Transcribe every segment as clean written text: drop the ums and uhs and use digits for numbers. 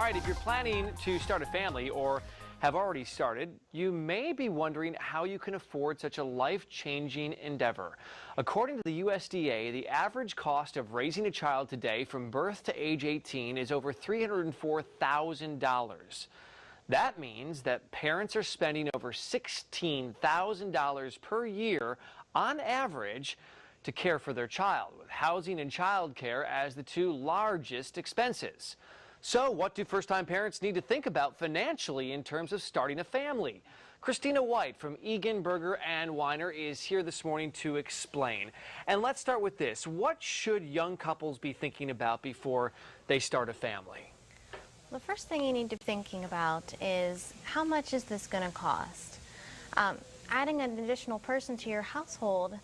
right, if you're planning to start a family or have already started, you may be wondering how you can afford such a life-changing endeavor. According to the USDA, the average cost of raising a child today from birth to age 18 is over $304,000. That means that parents are spending over $16,000 per year on average to care for their child, with housing and child care as the two largest expenses. So what do first-time parents need to think about financially in terms of starting a family? Christy White from Egan Burger and Weiner is here this morning to explain. And let's start with this. What should young couples be thinking about before they start a family? The first thing you need to be thinking about is how much is this going to cost? Adding an additional person to your household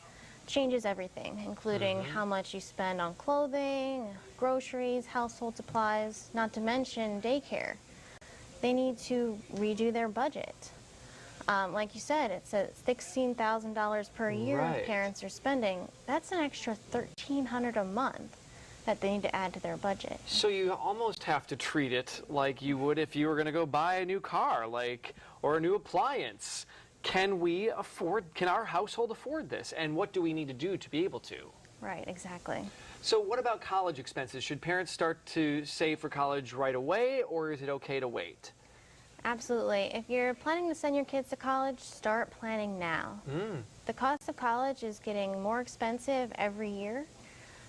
changes everything, including how much you spend on clothing, groceries, household supplies, not to mention daycare. They need to redo their budget. Like you said, it's at $16,000 per year parents are spending. That's an extra $1,300 a month that they need to add to their budget. So you almost have to treat it like you would if you were going to go buy a new car, or a new appliance. Can our household afford this? And what do we need to do to be able to? Right, exactly. So what about college expenses? Should parents start to save for college right away, or is it okay to wait? Absolutely. If you're planning to send your kids to college, start planning now. The cost of college is getting more expensive every year.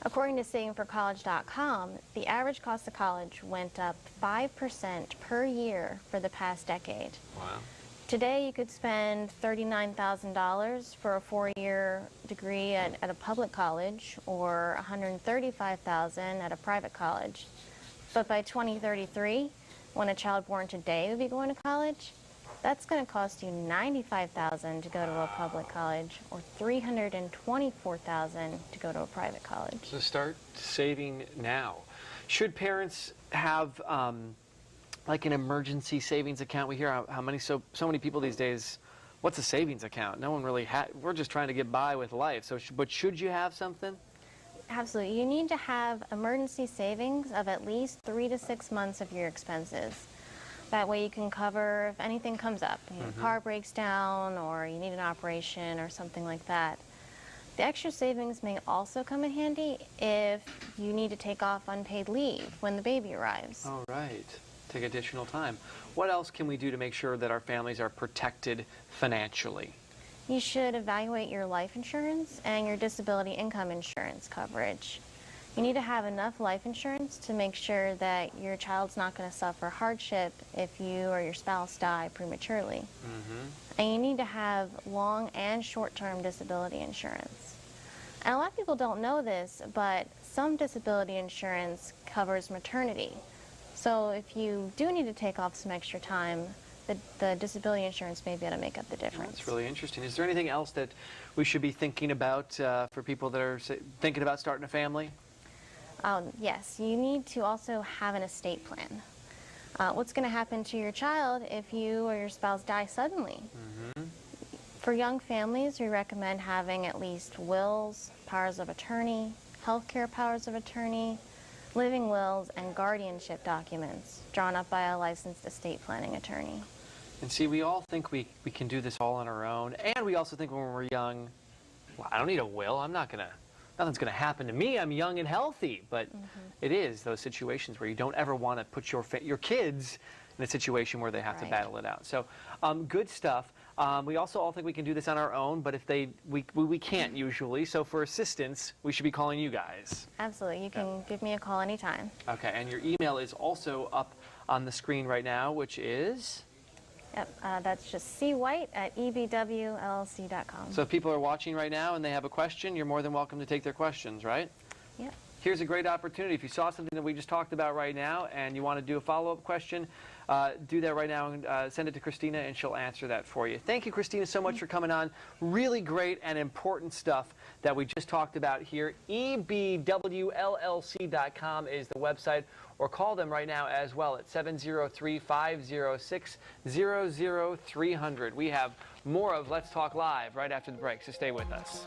According to savingforcollege.com, the average cost of college went up 5% per year for the past decade. Wow. Today, you could spend $39,000 for a four-year degree at a public college or $135,000 at a private college. But by 2033, when a child born today would be going to college, that's going to cost you $95,000 to go to a public college or $324,000 to go to a private college. So start saving now. Should parents have like an emergency savings account? We hear so many people these days, what's a savings account? No one really we're just trying to get by with life. So but should you have something? Absolutely. You need to have emergency savings of at least 3 to 6 months of your expenses. That way you can cover if anything comes up. Your car breaks down or you need an operation or something like that. The extra savings may also come in handy if you need to take off unpaid leave when the baby arrives. All right. Take additional time. What else can we do to make sure that our families are protected financially? You should evaluate your life insurance and your disability income insurance coverage. You need to have enough life insurance to make sure that your child's not going to suffer hardship if you or your spouse die prematurely. And you need to have long and short-term disability insurance. And a lot of people don't know this, but some disability insurance covers maternity. So if you do need to take off some extra time, the disability insurance may be able to make up the difference. That's really interesting. Is there anything else that we should be thinking about for people that are thinking about starting a family? Yes, you need to also have an estate plan. What's going to happen to your child if you or your spouse die suddenly? For young families, we recommend having at least wills, powers of attorney, healthcare powers of attorney, living wills, and guardianship documents drawn up by a licensed estate planning attorney. And see, we all think we can do this all on our own, and we also think when we're young, well, I don't need a will, nothing's going to happen to me, I'm young and healthy. But it is those situations where you don't ever want to put your kids in a situation where they have to battle it out. So good stuff. We also all think we can do this on our own, but if we can't usually. So for assistance, we should be calling you guys. Absolutely. You can give me a call anytime. Okay, and your email is also up on the screen right now, which is? Yep, that's just cwhite@ebwllc.com. So if people are watching right now and they have a question, you're more than welcome to take their questions, right? Yep. Here's a great opportunity. If you saw something that we just talked about right now and you want to do a follow-up question, do that right now and send it to Christina and she'll answer that for you. Thank you, Christina, so much for coming on. Really great and important stuff that we just talked about here. ebwllc.com is the website, or call them right now as well at 703-506-00300. We have more of Let's Talk Live right after the break, so stay with us.